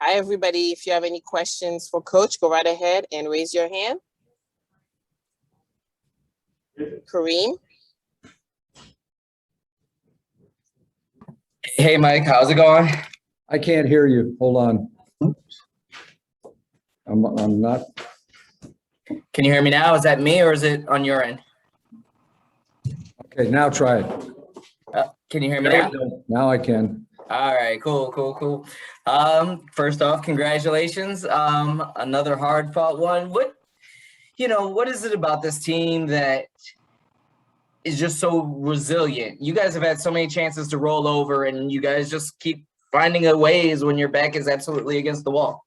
Hi, everybody. If you have any questions for Coach, go right ahead and raise your hand. Kareem? Hey, Mike, how's it going? I can't hear you. Hold on. I'm not. Can you hear me now? Is that me or is it on your end? Okay, now try it. Can you hear me now? Now I can. All right, cool. First off, congratulations. Another hard fought one. What is it about this team that is just so resilient? You guys have had so many chances to roll over and you guys just keep finding a ways when your back is absolutely against the wall.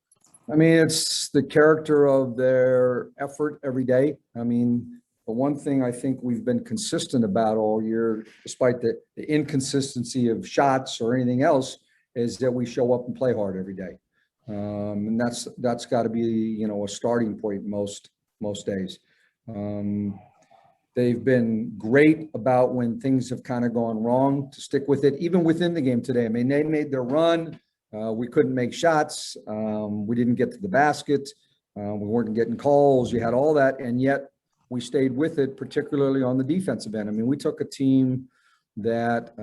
I mean, it's the character of their effort every day. I mean, the one thing I think we've been consistent about all year, despite the inconsistency of shots or anything else, is that we show up and play hard every day. And that's got to be, a starting point most days. They've been great about when things have kind of gone wrong to stick with it, even within the game today. I mean, they made their run. We couldn't make shots. We didn't get to the basket. We weren't getting calls. You had all that, and yet we stayed with it, particularly on the defensive end. I mean, we took a team that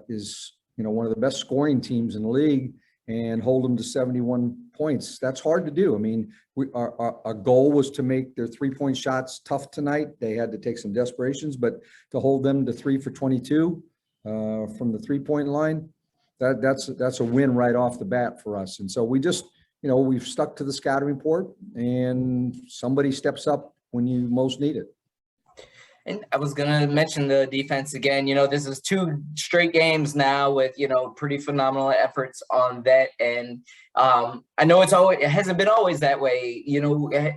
is, one of the best scoring teams in the league and hold them to 71 points. That's hard to do. I mean, our goal was to make their three-point shots tough tonight. They had to take some desperations, but to hold them to 3 for 22 from the three-point line, that's a win right off the bat for us. And so we just, we've stuck to the scouting report, and somebody steps up when you most need it. And I was going to mention the defense again. This is 2 straight games now with, pretty phenomenal efforts on that. And I know it hasn't been always that way.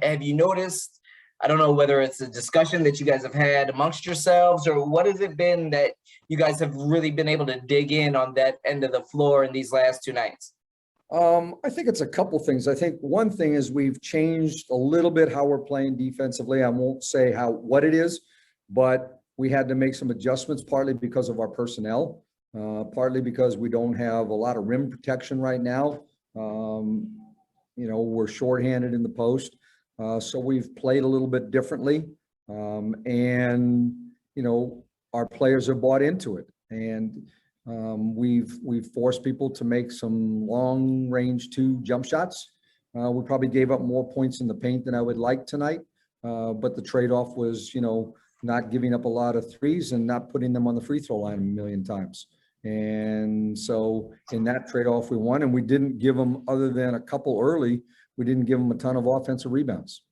Have you noticed, I don't know whether it's a discussion that you guys have had amongst yourselves, or what has it been that you guys have really been able to dig in on that end of the floor in these last 2 nights? I think it's a couple things. I think one thing is we've changed a little bit how we're playing defensively. I won't say what it is, but we had to make some adjustments, partly because of our personnel, partly because we don't have a lot of rim protection right now. We're shorthanded in the post. So we've played a little bit differently. And our players have bought into it. And we've forced people to make some long range 2 jump shots. We probably gave up more points in the paint than I would like tonight. But the trade-off was, not giving up a lot of threes and not putting them on the free throw line a million times. And so in that trade-off we won, and we didn't give them, other than a couple early, we didn't give them a ton of offensive rebounds.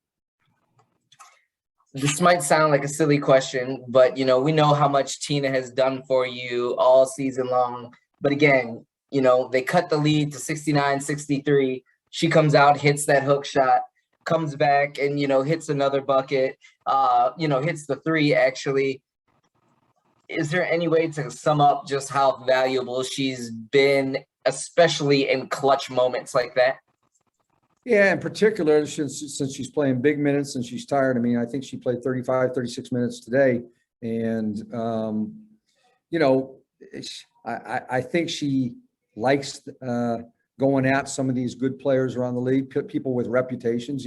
This might sound like a silly question, but, we know how much Tina has done for you all season long. But again, they cut the lead to 69-63. She comes out, hits that hook shot, comes back and, hits another bucket, hits the 3 actually. Is there any way to sum up just how valuable she's been, especially in clutch moments like that? Yeah, in particular, since she's playing big minutes and she's tired. I mean, I think she played 35, 36 minutes today. And, I think she likes going at some of these good players around the league, people with reputations.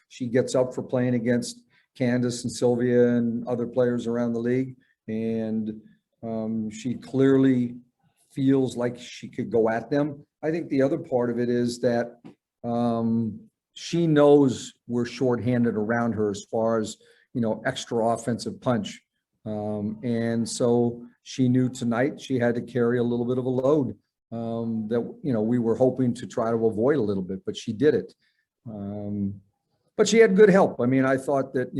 She gets up for playing against Candace and Sylvia and other players around the league. And she clearly feels like she could go at them. I think the other part of it is that she knows we're shorthanded around her as far as, extra offensive punch. And so she knew tonight she had to carry a little bit of a load that, we were hoping to try to avoid a little bit, but she did it. But she had good help. I mean, I thought that,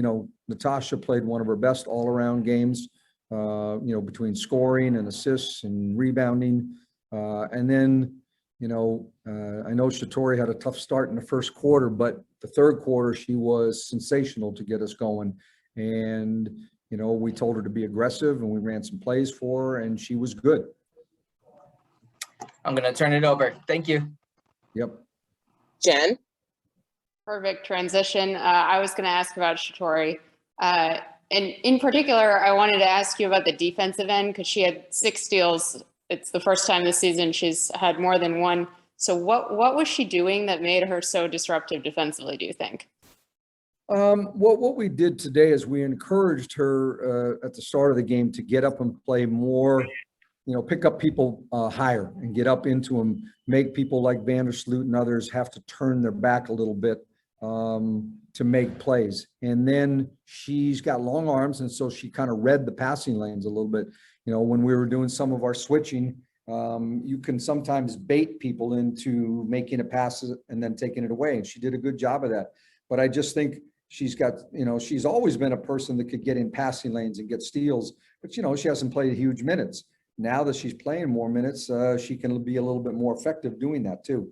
Natasha played one of her best all-around games, between scoring and assists and rebounding. And then, I know Shatori had a tough start in the first quarter, but the third quarter, she was sensational to get us going. And, we told her to be aggressive and we ran some plays for her and she was good. I'm going to turn it over. Thank you. Yep. Jen? Perfect transition. I was going to ask about Shatori. And in particular, I wanted to ask you about the defensive end because she had 6 steals. It's the first time this season she's had more than 1 So what was she doing that made her so disruptive defensively, do you think? What we did today is we encouraged her at the start of the game to get up and play more, pick up people higher and get up into them, make people like Vandersloot and others have to turn their back a little bit to make plays. And then she's got long arms, and so she kind of read the passing lanes a little bit. When we were doing some of our switching, you can sometimes bait people into making a pass and then taking it away. And she did a good job of that. But I just think she's got, she's always been a person that could get in passing lanes and get steals, but she hasn't played huge minutes. Now that she's playing more minutes, she can be a little bit more effective doing that too.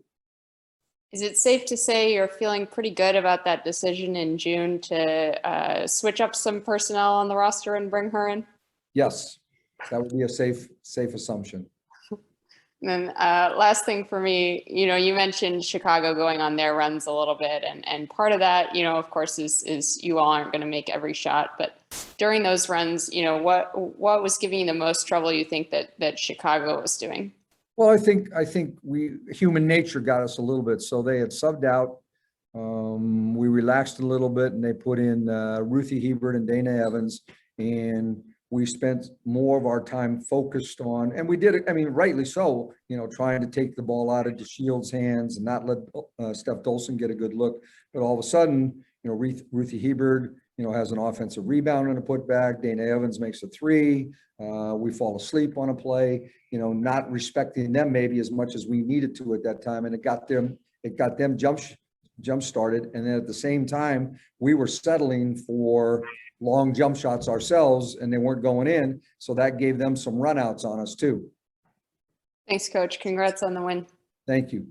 Is it safe to say you're feeling pretty good about that decision in June to switch up some personnel on the roster and bring her in? Yes, that would be a safe assumption. And then last thing for me, you mentioned Chicago going on their runs a little bit. And part of that, of course, is you all aren't going to make every shot. But during those runs, what was giving you the most trouble, you think, that Chicago was doing? Well, I think human nature got us a little bit. So they had subbed out. We relaxed a little bit, and they put in Ruthie Hebert and Dana Evans. And we spent more of our time focused on, and we did it, rightly so, trying to take the ball out of DeShield's hands and not let Steph Dolson get a good look. But all of a sudden, Ruthie Hebert, has an offensive rebound and a putback. Dana Evans makes a three. We fall asleep on a play, not respecting them maybe as much as we needed to at that time. And it got them jump started. And then at the same time, we were settling for long jump shots ourselves, and they weren't going in. So that gave them some runouts on us too. Thanks, Coach. Congrats on the win. Thank you.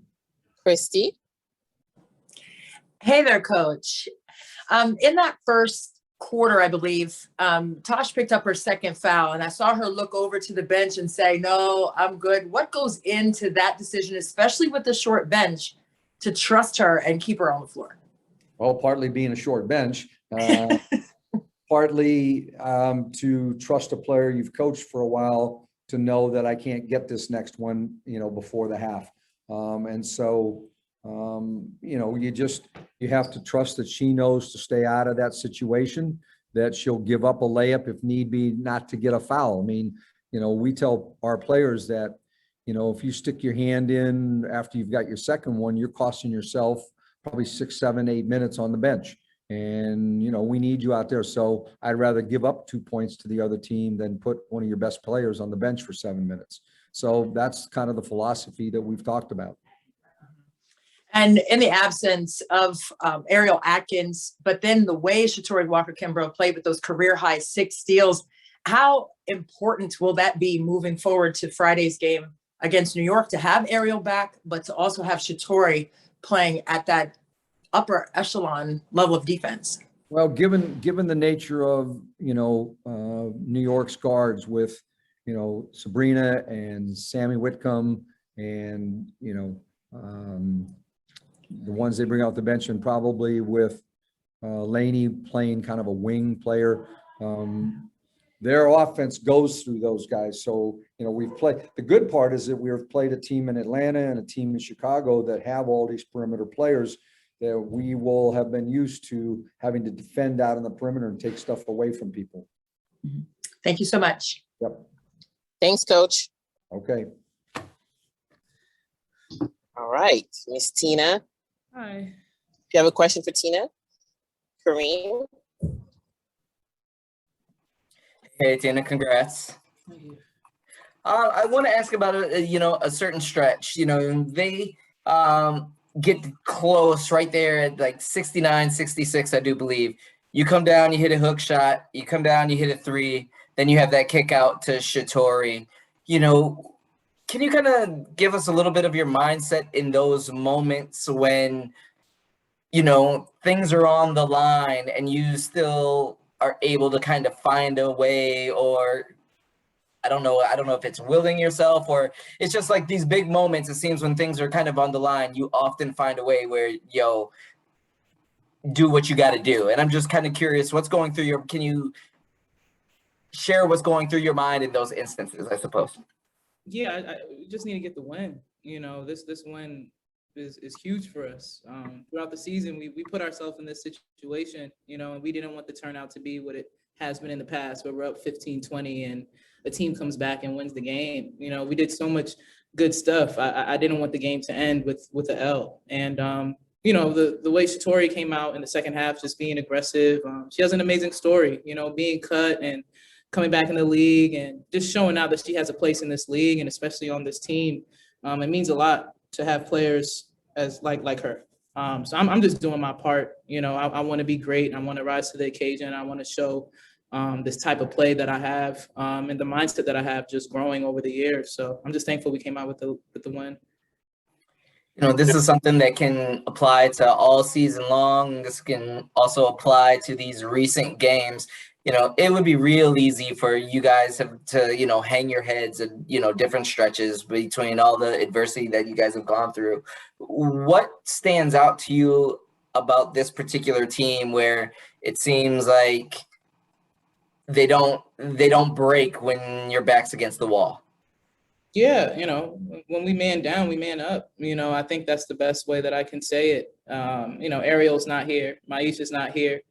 Christy? Hey there, Coach. In that first quarter, I believe, Tosh picked up her second foul, and I saw her look over to the bench and say, "No, I'm good." What goes into that decision, especially with the short bench, to trust her and keep her on the floor? Well, partly being a short bench, partly to trust a player you've coached for a while to know that I can't get this next one, before the half. And so, you have to trust that she knows to stay out of that situation, that she'll give up a layup if need be, not to get a foul. We tell our players that, if you stick your hand in after you've got your second one, you're costing yourself probably 6, 7, 8 minutes on the bench. And, we need you out there. So I'd rather give up 2 points to the other team than put one of your best players on the bench for 7 minutes. So that's kind of the philosophy that we've talked about. And in the absence of Ariel Atkins, but then the way Shatori Walker-Kimbrough played with those career-high 6 steals, how important will that be moving forward to Friday's game against New York, to have Ariel back, but to also have Shatori playing at that upper echelon level of defense? Well, given the nature of, New York's guards with, Sabrina and Sammy Whitcomb and, the ones they bring out the bench, and probably with Leilani playing kind of a wing player, their offense goes through those guys. So, we've played, the good part is that we've played a team in Atlanta and a team in Chicago that have all these perimeter players that we will have been used to having to defend out on the perimeter and take stuff away from people. Thank you so much. Yep. Thanks, Coach. Okay. All right, Miss Tina. Hi. If you have a question for Tina, Kareem. Hey, Tina, congrats. Thank you. I want to ask about a certain stretch. They get close right there at like 69, 66, I do believe. You come down, you hit a hook shot. You come down, you hit a three. Then you have that kick out to Shatori. Can you kind of give us a little bit of your mindset in those moments when, things are on the line and you still are able to kind of find a way, or I don't know if it's willing yourself, or it's just like these big moments. It seems when things are kind of on the line, you often find a way where, do what you got to do. And I'm just kind of curious, can you share what's going through your mind in those instances, I suppose? Yeah, I just need to get the win. This win is huge for us. Throughout the season, we put ourselves in this situation, and we didn't want the turnout to be what it has been in the past, where we're up 15-20 and a team comes back and wins the game. We did so much good stuff. I didn't want the game to end with a L. And, the way Shatori came out in the second half, just being aggressive. She has an amazing story, being cut and coming back in the league and just showing out that she has a place in this league and especially on this team. It means a lot to have players as like her. So I'm just doing my part. I want to be great. I want to rise to the occasion. I want to show this type of play that I have and the mindset that I have just growing over the years. So I'm just thankful we came out with the win. This is something that can apply to all season long. This can also apply to these recent games. It would be real easy for you guys to hang your heads at, different stretches between all the adversity that you guys have gone through. What stands out to you about this particular team where it seems like they don't break when your back's against the wall? Yeah, when we man down, we man up. I think that's the best way that I can say it. Ariel's not here. Maisha's not here.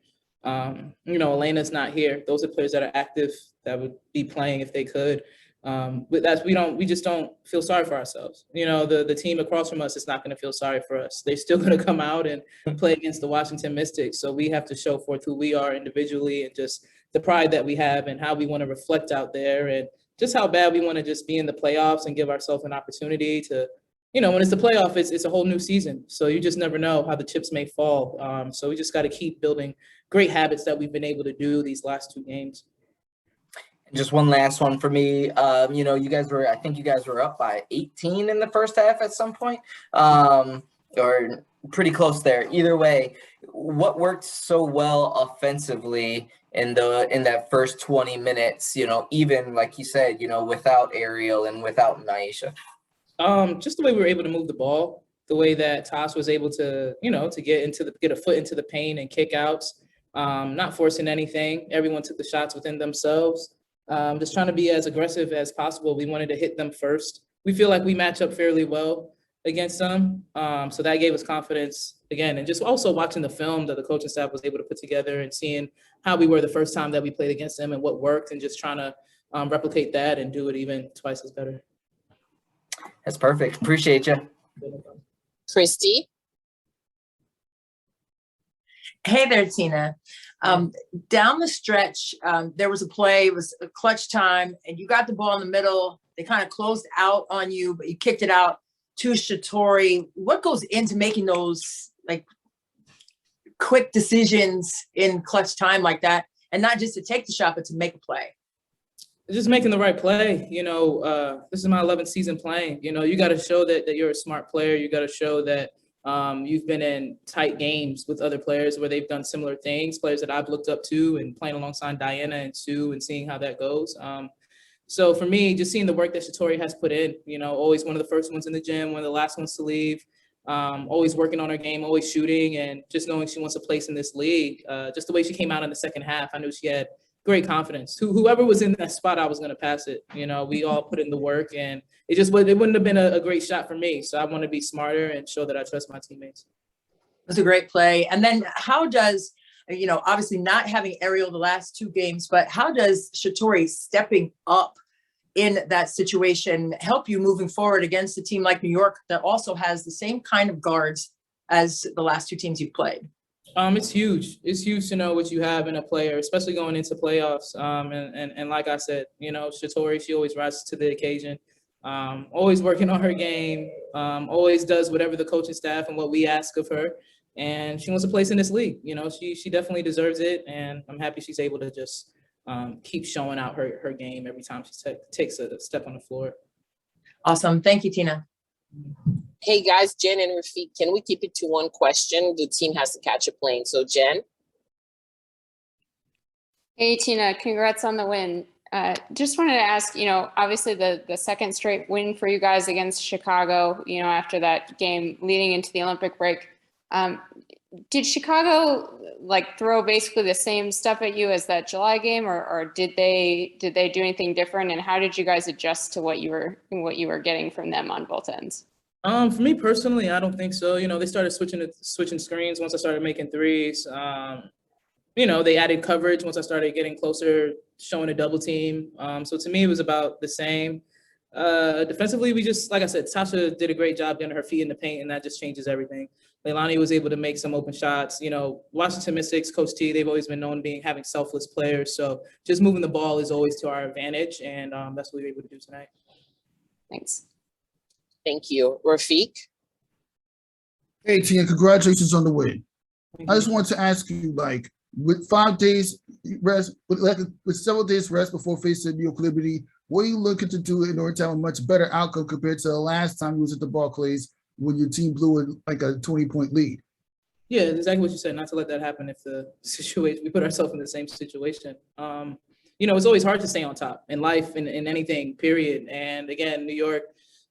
Elena's not here. Those are players that are active that would be playing if they could. But we just don't feel sorry for ourselves. The team across from us is not going to feel sorry for us. They're still going to come out and play against the Washington Mystics. So we have to show forth who we are individually and just the pride that we have and how we want to reflect out there and just how bad we want to just be in the playoffs and give ourselves an opportunity to, when it's the playoff, it's a whole new season. So you just never know how the chips may fall. So we just got to keep building great habits that we've been able to do these last two games. Just one last one for me. I think you guys were up by 18 in the first half at some point, or pretty close there. Either way, what worked so well offensively in that first 20 minutes, even like you said, without Ariel and without Naisha? Just the way we were able to move the ball, the way that Toss was able to, to get a foot into the paint and kick outs, not forcing anything. Everyone took the shots within themselves. Just trying to be as aggressive as possible. We wanted to hit them first. We feel like we match up fairly well against them. So that gave us confidence again. And just also watching the film that the coaching staff was able to put together and seeing how we were the first time that we played against them and what worked and just trying to replicate that and do it even twice as better. That's perfect. Appreciate you. Christy? Hey there, Tina. Down the stretch, there was a play, it was a clutch time, and you got the ball in the middle. They kind of closed out on you, but you kicked it out to Shatori. What goes into making those quick decisions in clutch time like that? And not just to take the shot, but to make a play. Just making the right play. This is my 11th season playing. You got to show that you're a smart player. You got to show that you've been in tight games with other players where they've done similar things, players that I've looked up to and playing alongside Diana and Sue and seeing how that goes. So for me, just seeing the work that Shatori has put in, always one of the first ones in the gym, one of the last ones to leave, always working on her game, always shooting, and just knowing she wants a place in this league. Just the way she came out in the second half, I knew she had great confidence. Whoever was in that spot, I was going to pass it. We all put in the work, and it wouldn't have been a great shot for me. So I want to be smarter and show that I trust my teammates. It was a great play. And then how does, obviously not having Ariel the last two games, but how does Shatori stepping up in that situation help you moving forward against a team like New York that also has the same kind of guards as the last two teams you've played? It's huge. It's huge to know what you have in a player, especially going into playoffs. And like I said, Shatori, she always rises to the occasion. Always working on her game. Always does whatever the coaching staff and what we ask of her. And she wants a place in this league. She definitely deserves it. And I'm happy she's able to just keep showing out her game every time she takes a step on the floor. Awesome. Thank you, Tina. Hey guys, Jen and Rafiq, can we keep it to one question? The team has to catch a plane. So Jen. Hey Tina, congrats on the win. Just wanted to ask, obviously the second straight win for you guys against Chicago, after that game leading into the Olympic break. Did Chicago throw basically the same stuff at you as that July game, or did they do anything different? And how did you guys adjust to what you were getting from them on both ends? For me personally, I don't think so. They started switching screens once I started making threes. They added coverage once I started getting closer, showing a double team. So to me, it was about the same. Defensively, we just, like I said, Tasha did a great job getting her feet in the paint, and that just changes everything. Leilani was able to make some open shots. Washington Mystics, Coach T, they've always been known having selfless players. So just moving the ball is always to our advantage, and that's what we were able to do tonight. Thanks. Thank you. Rafiq? Hey, Tina, congratulations on the win. Thank I you. just want to ask you, with 5 days rest, with several days rest before facing New York Liberty, what are you looking to do in order to have a much better outcome compared to the last time you was at the Barclays when your team blew it like a 20-point lead? Yeah, exactly what you said. Not to let that happen if we put ourselves in the same situation. It's always hard to stay on top in life, in anything, period. And again, New York,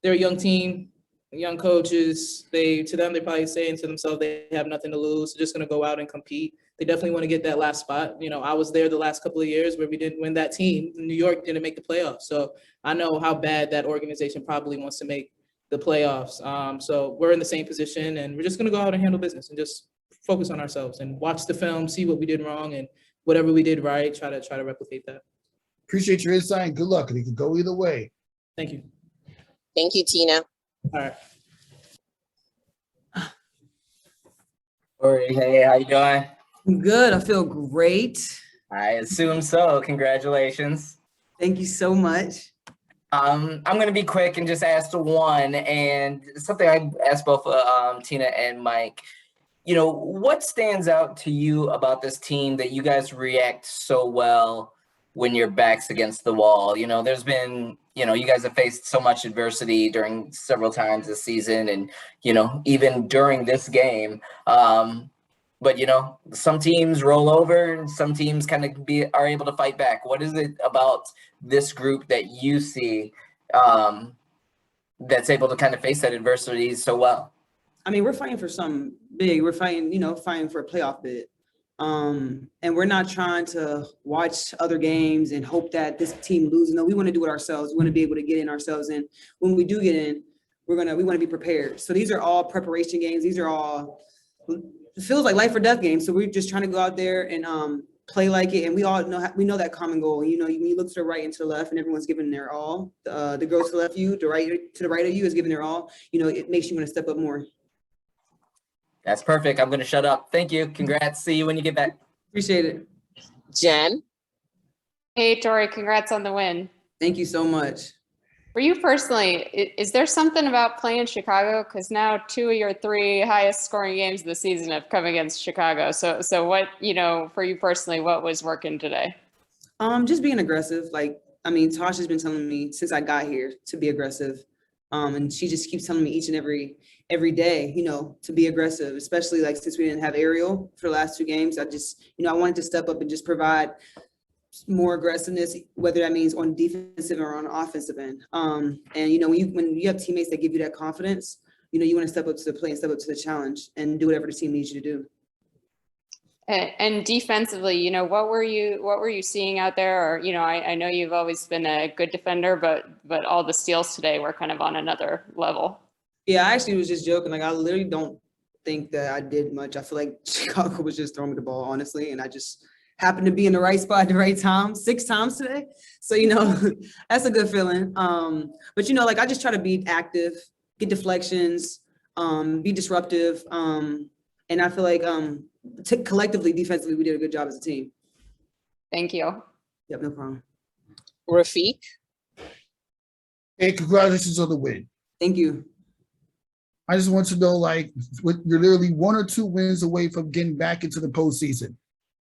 they're a young team, young coaches. They're probably saying to themselves they have nothing to lose. They're just going to go out and compete. They definitely want to get that last spot. I was there the last couple of years where we didn't win that team. New York didn't make the playoffs. So I know how bad that organization probably wants to make the playoffs. So we're in the same position, and we're just going to go out and handle business and just focus on ourselves and watch the film, see what we did wrong, and whatever we did right, try to replicate that. Appreciate your insight and good luck. And it could go either way. Thank you. Thank you, Tina. All right. Tori, hey, how you doing? Good. I feel great. I assume so. Congratulations. Thank you so much. I'm going to be quick and just ask one, and something I asked both Tina and Mike. What stands out to you about this team that you guys react so well when your back's against the wall? There's been, you guys have faced so much adversity during several times this season, and, even during this game. But some teams roll over and some teams kind of are able to fight back. What is it about this group that you see that's able to kind of face that adversity so well? I mean, we're fighting for something big. We're fighting for a playoff bid. And we're not trying to watch other games and hope that this team loses. No, we want to do it ourselves. We want to be able to get in ourselves. And when we do get in, we want to be prepared. So these are all preparation games. These are all, it feels like life or death games. So we're just trying to go out there and play like it. And we all know, we know that common goal. You look to the right and to the left and everyone's giving their all. The girl to the left of you, to the right of you is giving their all. It makes you want to step up more. That's perfect. I'm going to shut up. Thank you. Congrats. See you when you get back. Appreciate it. Jen? Hey, Tori, congrats on the win. Thank you so much. For you personally, is there something about playing Chicago? Because now 2 of your 3 highest scoring games of the season have come against Chicago. So what, for you personally, what was working today? Just being aggressive. Tasha's been telling me since I got here to be aggressive. And she just keeps telling me each and every day, to be aggressive, especially since we didn't have Ariel for the last 2 games. I just, I wanted to step up and just provide more aggressiveness, whether that means on defensive or on offensive end. And when you have teammates that give you that confidence, you want to step up to the plate and step up to the challenge and do whatever the team needs you to do. And defensively, what were you seeing out there? Or, I know you've always been a good defender, but all the steals today were kind of on another level. Yeah, I actually was just joking. I literally don't think that I did much. I feel like Chicago was just throwing me the ball, honestly, and I just happened to be in the right spot at the right time 6 times today. So, that's a good feeling. But, I just try to be active, get deflections, be disruptive. And I feel like collectively, defensively, we did a good job as a team. Thank you. Yep, no problem. Rafiq? Hey, congratulations on the win. Thank you. I just want to know, you're literally 1 or 2 wins away from getting back into the postseason.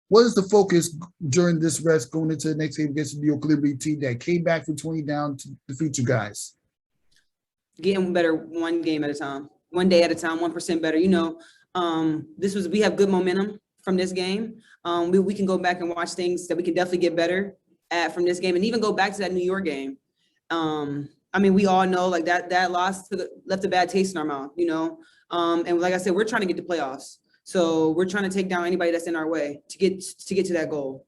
What is the focus during this rest going into the next game against the New York Liberty team that came back from 20 down to defeat you guys? Getting better one game at a time, one day at a time, 1% better. We have good momentum from this game. We can go back and watch things that we can definitely get better at from this game, and even go back to that New York game. We all know that loss left a bad taste in our mouth, and like I said, we're trying to get to playoffs. So we're trying to take down anybody that's in our way to get to that goal.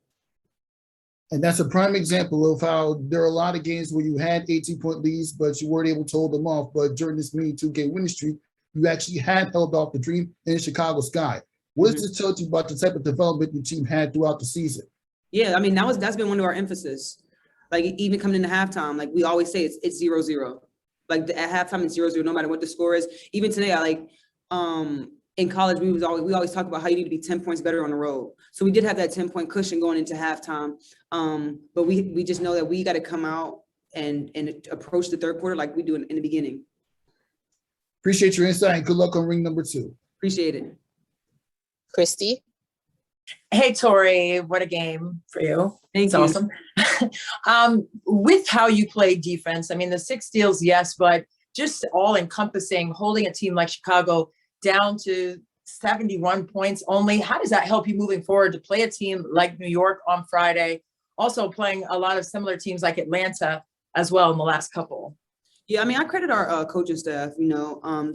And that's a prime example of how there are a lot of games where you had 18-point leads, but you weren't able to hold them off. But during this mini 2-game winning streak, you actually had held off the dream in the Chicago sky. What does this tell you about the type of development your team had throughout the season? Yeah, I mean, that's been one of our emphasis. Like even coming into halftime, like we always say, it's 0-0. Like at halftime, it's 0-0, no matter what the score is. Even today, in college, we always talk about how you need to be 10 points better on the road. So we did have that 10-point cushion going into halftime. But we just know that we got to come out and approach the third quarter like we do in the beginning. Appreciate your insight and good luck on ring number 2. Appreciate it. Christy? Hey, Tori, what a game for you. Thank It's you. awesome. With how you play defense, I mean, the 6 steals, yes, but just all encompassing, holding a team like Chicago down to 71 points only. How does that help you moving forward to play a team like New York on Friday? Also playing a lot of similar teams like Atlanta as well in the last couple. Yeah, I mean, I credit our coaching staff. You know,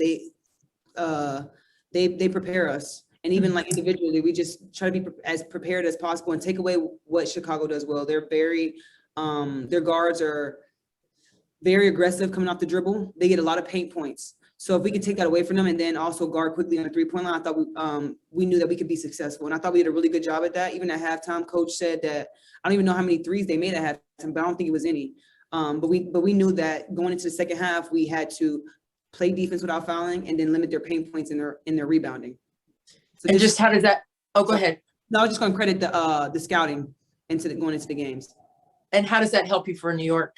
they prepare us, and even like individually, we just try to be as prepared as possible and take away what Chicago does well. They're very, their guards are very aggressive coming off the dribble. They get a lot of paint points. So if we could take that away from them and then also guard quickly on the 3-point line, I thought we knew that we could be successful. And I thought we did a really good job at that. Even at halftime, coach said that I don't even know how many threes they made at halftime, but I don't think it was any. But we knew that going into the second half, we had to play defense without fouling and then limit their pain points in their rebounding. So And just how does that? Oh, go ahead. No, I was just going to credit the scouting going into the games. And how does that help you for New York?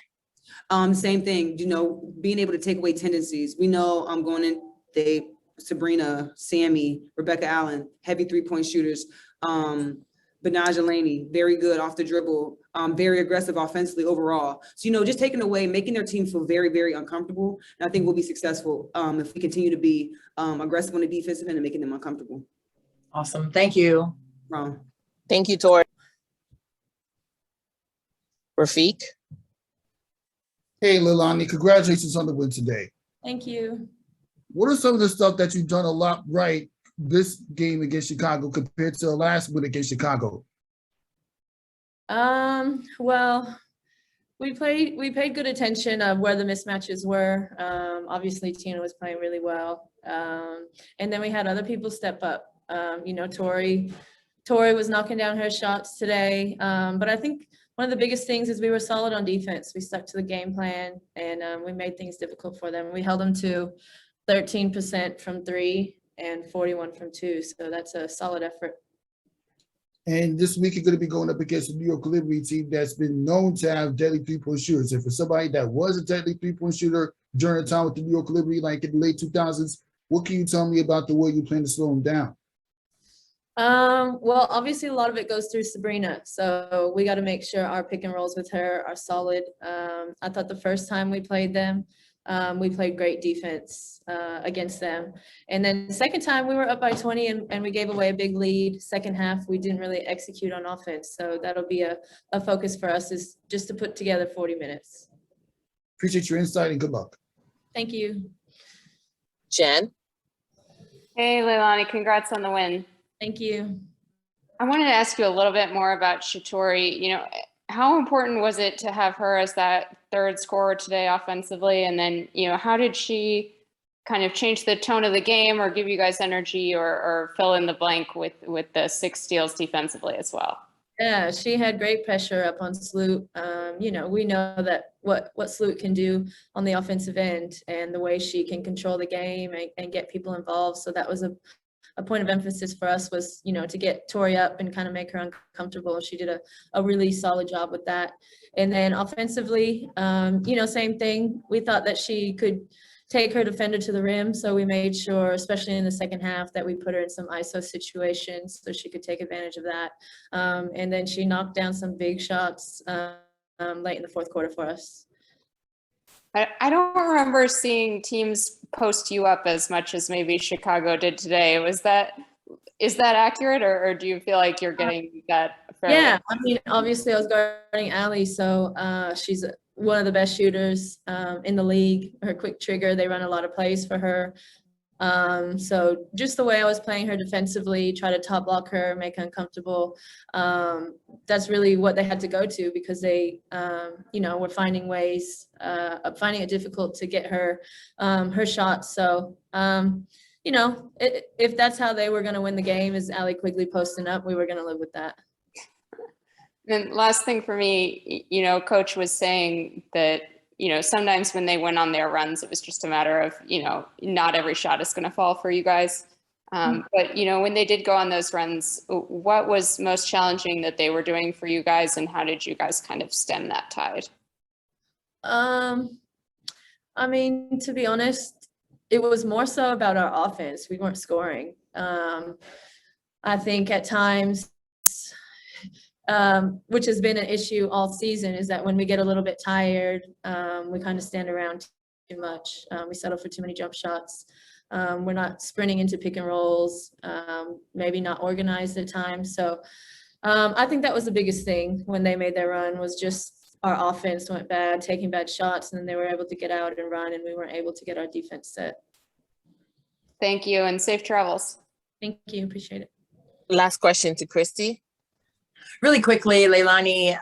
Same thing, you know, being able to take away tendencies. We know I'm going in, Sabrina, Sammy, Rebecca Allen, heavy 3-point shooters. Benaja Laney, very good off the dribble, very aggressive offensively overall. So, you know, just taking away, making their team feel very, very uncomfortable. And I think we'll be successful if we continue to be aggressive on the defensive end and making them uncomfortable. Awesome. Thank you. Wrong. Thank you, Tori. Rafiq? Hey, Leilani, congratulations on the win today. Thank you. What are some of the stuff that you've done a lot right this game against Chicago compared to the last win against Chicago? Well, we paid good attention of where the mismatches were. Obviously Tina was playing really well. And then we had other people step up. You know, Tori was knocking down her shots today. But I think one of the biggest things is we were solid on defense. We stuck to the game plan and we made things difficult for them. We held them to 13% from 3 and 41 from 2. So that's a solid effort. And this week you're going to be going up against the New York Liberty team that's been known to have deadly 3-point shooters. And for somebody that was a deadly 3-point shooter during the time with the New York Liberty, like in the late 2000s, what can you tell me about the way you plan to slow them down? Well, obviously a lot of it goes through Sabrina. So we got to make sure our pick and rolls with her are solid. I thought the first time we played them, we played great defense against them. And then the second time we were up by 20 and we gave away a big lead. Second half, we didn't really execute on offense. So that'll be a focus for us, is just to put together 40 minutes. Appreciate your insight and good luck. Thank you. Jen? Hey, Leilani, congrats on the win. Thank you. I wanted to ask you a little bit more about Shatori. You know, how important was it to have her as that third scorer today offensively? And then, you know, how did she kind of change the tone of the game or give you guys energy or fill in the blank with the 6 steals defensively as well? Yeah, she had great pressure up on Sloot. You know, we know that what Sloot can do on the offensive end and the way she can control the game and get people involved. So that was a point of emphasis for us, was, you know, to get Tori up and kind of make her uncomfortable. She did a really solid job with that. And then offensively, you know, same thing. We thought that she could take her defender to the rim. So we made sure, especially in the second half, that we put her in some ISO situations so she could take advantage of that. And then she knocked down some big shots late in the fourth quarter for us. I don't remember seeing teams post you up as much as maybe Chicago did today. Is that accurate, or do you feel like you're getting that? Yeah, I mean, obviously I was guarding Allie, so she's one of the best shooters in the league. Her quick trigger, they run a lot of plays for her. So just the way I was playing her defensively, try to top block her, make her uncomfortable. That's really what they had to go to, because they, were finding ways, finding it difficult to get her, her shots. So, if that's how they were going to win the game, is Allie Quigley posting up, we were going to live with that. Then last thing for me, Coach was saying that, sometimes when they went on their runs, it was just a matter of, not every shot is going to fall for you guys. But, when they did go on those runs, what was most challenging that they were doing for you guys, and how did you guys kind of stem that tide? To be honest, it was more so about our offense. We weren't scoring. I think at times, which has been an issue all season, is that when we get a little bit tired, we kind of stand around too much. We settle for too many jump shots. We're not sprinting into pick and rolls, maybe not organized at times. So I think that was the biggest thing when they made their run, was just our offense went bad, taking bad shots, and then they were able to get out and run, and we weren't able to get our defense set. Thank you, and safe travels. Thank you, appreciate it. Last question to Christy. Really quickly, Leilani,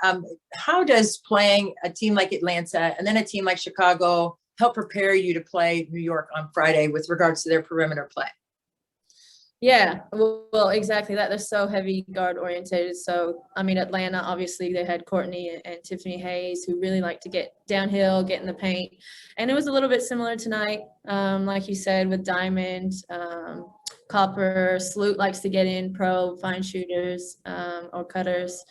how does playing a team like Atlanta and then a team like Chicago help prepare you to play New York on Friday with regards to their perimeter play? Yeah, well, exactly that. They're so heavy guard oriented. So, Atlanta, obviously they had Courtney and Tiffany Hayes, who really like to get downhill, get in the paint. And it was a little bit similar tonight, like you said, with Diamond, Copper. Sloot likes to get in, find shooters or cutters.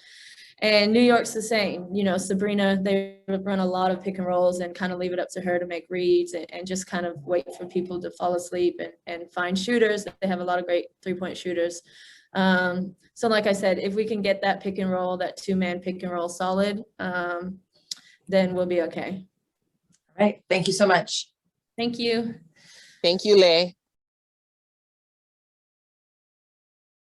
And New York's the same. Sabrina, they run a lot of pick and rolls and kind of leave it up to her to make reads and just kind of wait for people to fall asleep and find shooters. They have a lot of great three-point shooters. So like I said, if we can get that pick and roll, that two-man pick and roll solid, then we'll be okay. All right. Thank you so much. Thank you. Thank you, Lay.